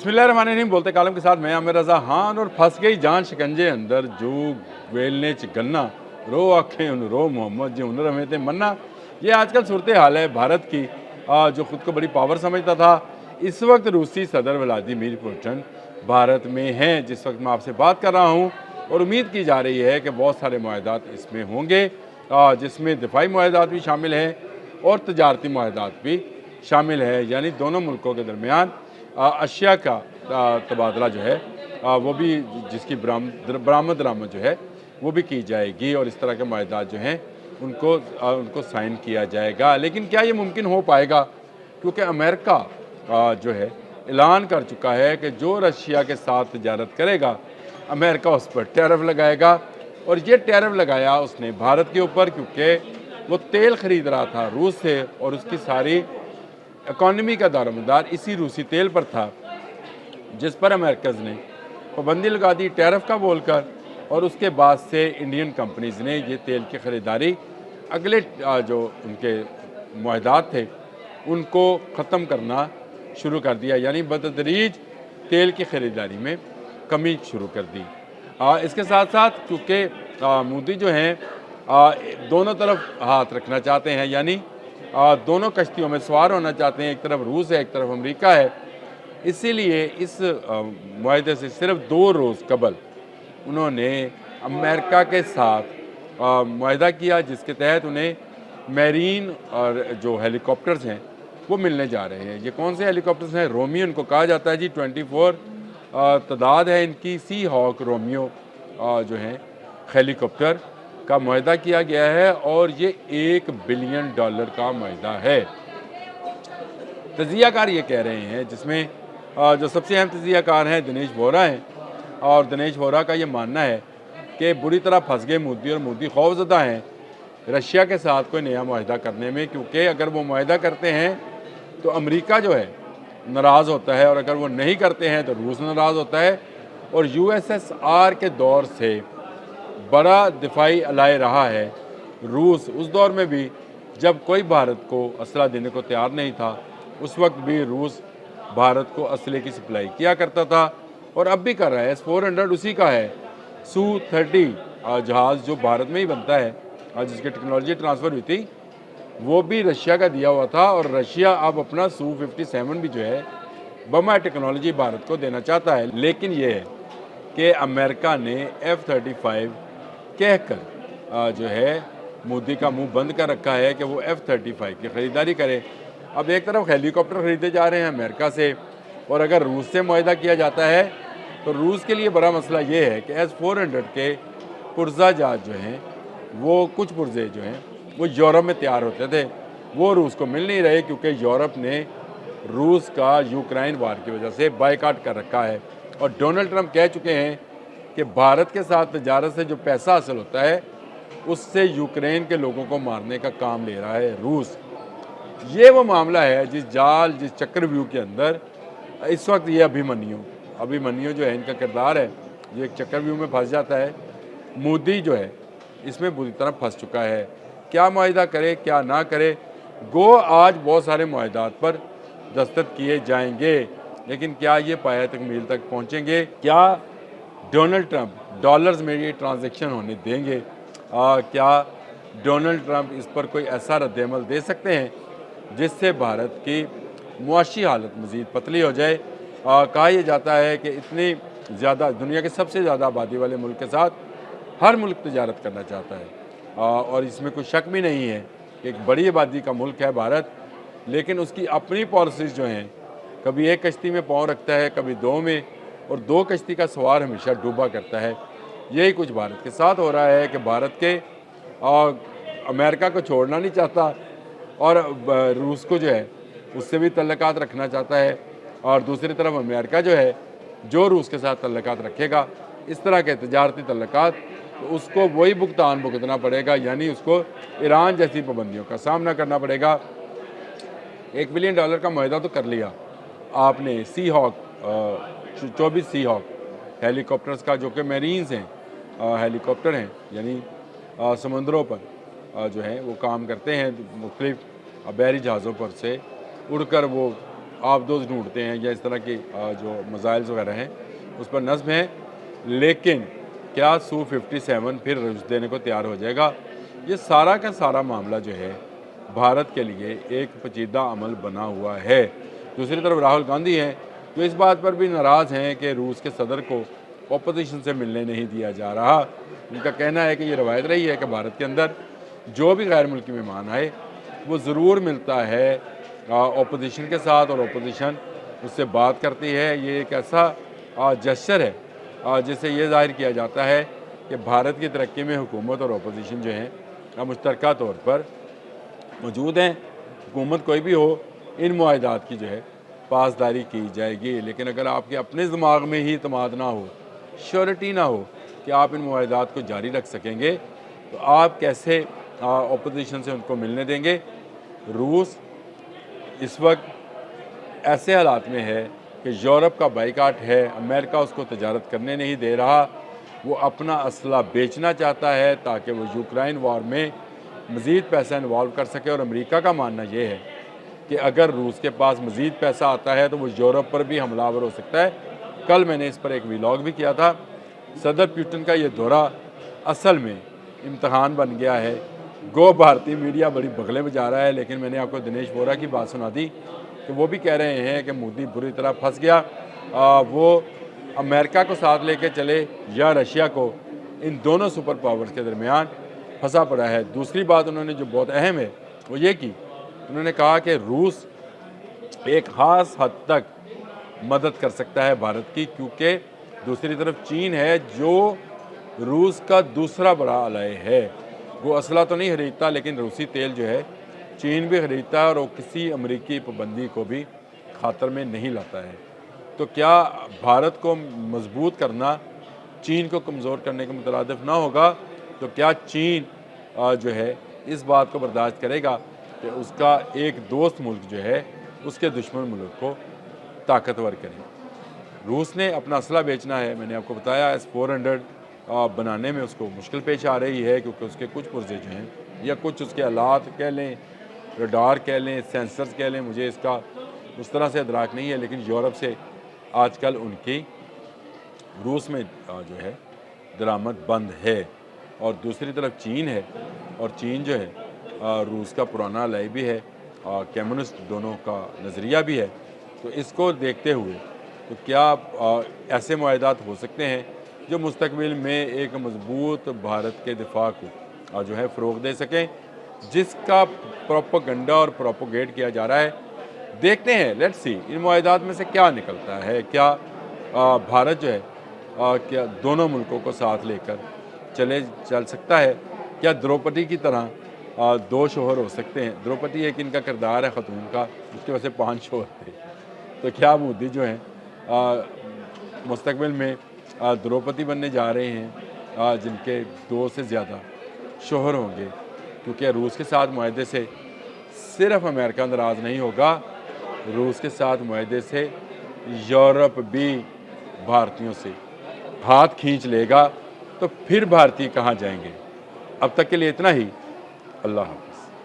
बिस्मिल्लाहिर्रहमानिर्रहीम। बोलते कालम के साथ मैं आमिर रज़ा खान। और फंस गई जान शिकंजे अंदर जो वेलने च गन्ना रो आखें उन रो मोहम्मद जो हुनर हमें थे मन्ना। ये आजकल सूरत हाल है भारत की, जो ख़ुद को बड़ी पावर समझता था। इस वक्त रूसी सदर व्लादिमीर पुतिन भारत में हैं जिस वक्त मैं आपसे बात कर रहा हूँ, और उम्मीद की जा रही है कि बहुत सारे मुआहदात इसमें होंगे, जिसमें दिफाई मुआहदात भी शामिल हैं और तजारती मुआहदात भी शामिल है। यानी दोनों मुल्कों के दरमियान अशिया का तबादला जो है, वो भी जिसकी बरामद दरामद जो है वो भी की जाएगी, और इस तरह के मुआहदात जो हैं उनको साइन किया जाएगा। लेकिन क्या ये मुमकिन हो पाएगा? क्योंकि अमेरिका जो है ऐलान कर चुका है कि जो रशिया के साथ तजारत करेगा अमेरिका उस पर टैरिफ लगाएगा। और ये टैरिफ लगाया उसने भारत के ऊपर, क्योंकि वो तेल ख़रीद रहा था रूस से, और उसकी सारी इकॉनमी का दारोमदार इसी रूसी तेल पर था, जिस पर अमेरिकन ने पाबंदी लगा दी टैरिफ का बोलकर। और उसके बाद से इंडियन कंपनीज़ ने ये तेल की ख़रीदारी अगले जो उनके मुआहदात थे उनको ख़त्म करना शुरू कर दिया, यानी बतदरीज तेल की ख़रीदारी में कमी शुरू कर दी। इसके साथ साथ क्योंकि मोदी जो हैं दोनों तरफ हाथ रखना चाहते हैं, यानी दोनों कश्तियों में सवार होना चाहते हैं, एक तरफ रूस है एक तरफ अमेरिका है। इसीलिए इस मुआहदे से सिर्फ 2 रोज़ कबल उन्होंने अमेरिका के साथ मुआहदा किया, जिसके तहत उन्हें मैरीन और जो हेलीकॉप्टर्स हैं वो मिलने जा रहे हैं। ये कौन से हेलीकॉप्टर्स हैं? रोमियो इनको कहा जाता है जी। 24 तादाद है इनकी। सी हॉक रोमियो जो हैं हेलीकॉप्टर का मुआहदा किया गया है, और ये $1 बिलियन का मुआहदा है। तजियाकार ये कह रहे हैं, जिसमें जो सबसे अहम तजियाकार हैं दिनेश वोरा हैं, और दिनेश वोरा का ये मानना है कि बुरी तरह फंस गए मोदी, और मोदी खौफजदा हैं रशिया के साथ कोई नया मुआहदा करने में, क्योंकि अगर वो मुआहदा करते हैं तो अमेरिका जो है नाराज़ होता है, और अगर वो नहीं करते हैं तो रूस नाराज़ होता है। और USSR के दौर से बड़ा दिफाई अलाय रहा है रूस। उस दौर में भी जब कोई भारत को असला देने को तैयार नहीं था, उस वक्त भी रूस भारत को असले की सप्लाई किया करता था, और अब भी कर रहा है। S-400 उसी का है। Su-30 जहाज़ जो भारत में ही बनता है, जिसकी टेक्नोलॉजी ट्रांसफ़र हुई थी, वो भी रशिया का दिया हुआ था। और रशिया अब अपना Su-57 भी जो है बमा टेक्नोलॉजी भारत को देना चाहता है। लेकिन ये है कि अमेरिका ने F-35 कहकर जो है मोदी का मुंह बंद कर रखा है कि वो F-35 की ख़रीदारी करे। अब एक तरफ हेलीकॉप्टर ख़रीदे जा रहे हैं अमेरिका से, और अगर रूस से मुआहदा किया जाता है तो रूस के लिए बड़ा मसला ये है कि S-400 के पुर्जा जहाज जो हैं, वो कुछ पुर्जे जो हैं वो यूरोप में तैयार होते थे, वो रूस को मिल नहीं रहे, क्योंकि यूरोप ने रूस का यूक्रेन वार की वजह से बायकाट कर रखा है। और डोनाल्ड ट्रंप कह चुके हैं कि भारत के साथ तजारत से जो पैसा हासिल होता है उससे यूक्रेन के लोगों को मारने का काम ले रहा है रूस। ये वो मामला है जिस चक्रव्यूह के अंदर इस वक्त ये अभिमन्यु जो है इनका किरदार है, ये एक चक्रव्यूह में फंस जाता है। मोदी जो है इसमें बुरी तरह फंस चुका है। क्या मुआहदा करे क्या ना करे, गो आज बहुत सारे मुआहदात पर दस्तखत किए जाएंगे, लेकिन क्या ये पाया तकमील तक पहुँचेंगे? क्या डोनाल्ड ट्रंप डॉलर्स में ये ट्रांजैक्शन होने देंगे? क्या डोनाल्ड ट्रंप इस पर कोई ऐसा रद्दअमल दे सकते हैं जिससे भारत की मुआशी हालत मज़ीद पतली हो जाए? कहा यह जाता है कि इतनी ज़्यादा दुनिया के सबसे ज़्यादा आबादी वाले मुल्क के साथ हर मुल्क तजारत करना चाहता है, और इसमें कोई शक भी नहीं है कि एक बड़ी आबादी का मुल्क है भारत, लेकिन उसकी अपनी पॉलिसीज़ जो हैं, कभी एक कश्ती में पाँव रखता है कभी 2 में, और 2 कश्ती का सवार हमेशा डूबा करता है। यही कुछ भारत के साथ हो रहा है कि भारत के अमेरिका को छोड़ना नहीं चाहता, और रूस को जो है उससे भी तल्लुकात रखना चाहता है, और दूसरी तरफ अमेरिका जो है जो रूस के साथ तल्लुकात रखेगा इस तरह के तजारती तल्लुकात, तो उसको वही भुगतान भुगतना पड़ेगा, यानी उसको ईरान जैसी पाबंदियों का सामना करना पड़ेगा। $1 बिलियन का मुआहदा तो कर लिया आपने सी हॉक 24 सी हॉक हेलीकॉप्टर्स का, जो कि मेरीन्स हैं हेलीकॉप्टर हैं, यानी समुद्रों पर जो है वो काम करते हैं, मुख्तलिफ बहरी जहाज़ों पर से उड़कर वो आबदोज़ ढूँढते हैं या इस तरह के जो मिसाइल्स वगैरह हैं उस पर नस्ब है। लेकिन क्या Su-57 फिर रूस देने को तैयार हो जाएगा? ये सारा का सारा मामला जो है भारत के लिए एक पेचीदा अमल बना हुआ है। दूसरी तरफ राहुल गांधी हैं जो इस बात पर भी नाराज़ हैं कि रूस के सदर को अपोजिशन से मिलने नहीं दिया जा रहा। उनका कहना है कि ये रवायत रही है कि भारत के अंदर जो भी गैर मुल्की मेहमान आए वो ज़रूर मिलता है अपोजिशन के साथ और अपोजिशन उससे बात करती है। ये एक ऐसा जेस्चर है जिससे ये ज़ाहिर किया जाता है कि भारत की तरक्की में हुकूमत और अपोजिशन जो हैं मुश्तरका तौर पर मौजूद हैं। हुकूमत कोई भी हो, इन मुआहदात की जो है पासदारी की जाएगी। लेकिन अगर आपके अपने दिमाग में ही इत्मीनान ना हो, श्योरिटी ना हो कि आप इन मुआहदात को जारी रख सकेंगे, तो आप कैसे अपोजिशन से उनको मिलने देंगे? रूस इस वक्त ऐसे हालात में है कि यूरोप का बाइकाट है, अमेरिका उसको तजारत करने नहीं दे रहा। वो अपना असला बेचना चाहता है ताकि वो यूक्रेन वॉर में मज़ीद पैसा इन्वॉल्व कर सके। और अमेरिका का मानना ये है कि अगर रूस के पास मज़ीद पैसा आता है तो वो यूरोप पर भी हमलावर हो सकता है। कल मैंने इस पर एक व्लॉग भी किया था। सदर पुतिन का ये दौरा असल में इम्तहान बन गया है। गो भारतीय मीडिया बड़ी बगले में जा रहा है, लेकिन मैंने आपको दिनेश बोरा की बात सुना दी कि वो भी कह रहे हैं कि मोदी बुरी तरह फंस गया। वो अमेरिका को साथ लेके चले या रशिया को, इन दोनों सुपर पावर्स के दरमियान फंसा पड़ा है। दूसरी बात उन्होंने जो बहुत अहम है वो ये की, उन्होंने कहा कि रूस एक ख़ास हद तक मदद कर सकता है भारत की, क्योंकि दूसरी तरफ चीन है जो रूस का दूसरा बड़ा अलाय है। वो असला तो नहीं खरीदता, लेकिन रूसी तेल जो है चीन भी खरीदता है और वो किसी अमरीकी पाबंदी को भी खातर में नहीं लाता है। तो क्या भारत को मजबूत करना चीन को कमज़ोर करने के मुतरादिफ ना होगा? तो क्या चीन जो है इस बात को बर्दाश्त करेगा कि उसका एक दोस्त मुल्क जो है उसके दुश्मन मुल्क को ताकतवर करे? रूस ने अपना असला बेचना है। मैंने आपको बताया S-400 बनाने में उसको मुश्किल पेश आ रही है, क्योंकि उसके कुछ पुर्जे जो हैं या कुछ उसके आलात कह लें, रडार कह लें, सेंसर्स कह लें, मुझे इसका उस तरह से अदराक नहीं है, लेकिन यूरोप से आजकल उनकी रूस में जो है दरामद बंद है। और दूसरी तरफ चीन है, और चीन जो है रूस का पुराना अलाय भी है, कम्युनिस्ट दोनों का नज़रिया भी है। तो इसको देखते हुए तो क्या ऐसे मुआहदात हो सकते हैं जो मुस्तकबिल में एक मजबूत भारत के दिफा को जो है फ़रोग़ दे सकें, जिसका प्रोपेगेंडा और प्रोपोगेट किया जा रहा है। देखते हैं, लेट्स सी इन मुआहदात में से क्या निकलता है। क्या भारत जो है क्या दोनों मुल्कों को साथ लेकर चल सकता है? क्या द्रौपदी की तरह दो शोहर हो सकते हैं? द्रौपदी एक इनका किरदार है ख़तून का, उसकी वजह से 5 शोहर थे। तो क्या मोदी जो हैं मुस्तकबिल में द्रौपदी बनने जा रहे हैं जिनके 2 से ज़्यादा शोहर होंगे? क्योंकि रूस के साथ मुआहदे से सिर्फ अमेरिका नाराज़ नहीं होगा, रूस के साथ मुआहदे से यूरोप भी भारतीयों से हाथ खींच लेगा। तो फिर भारतीय कहाँ जाएंगे? अब तक के लिए इतना ही। अल्लाह हाफ़िज़।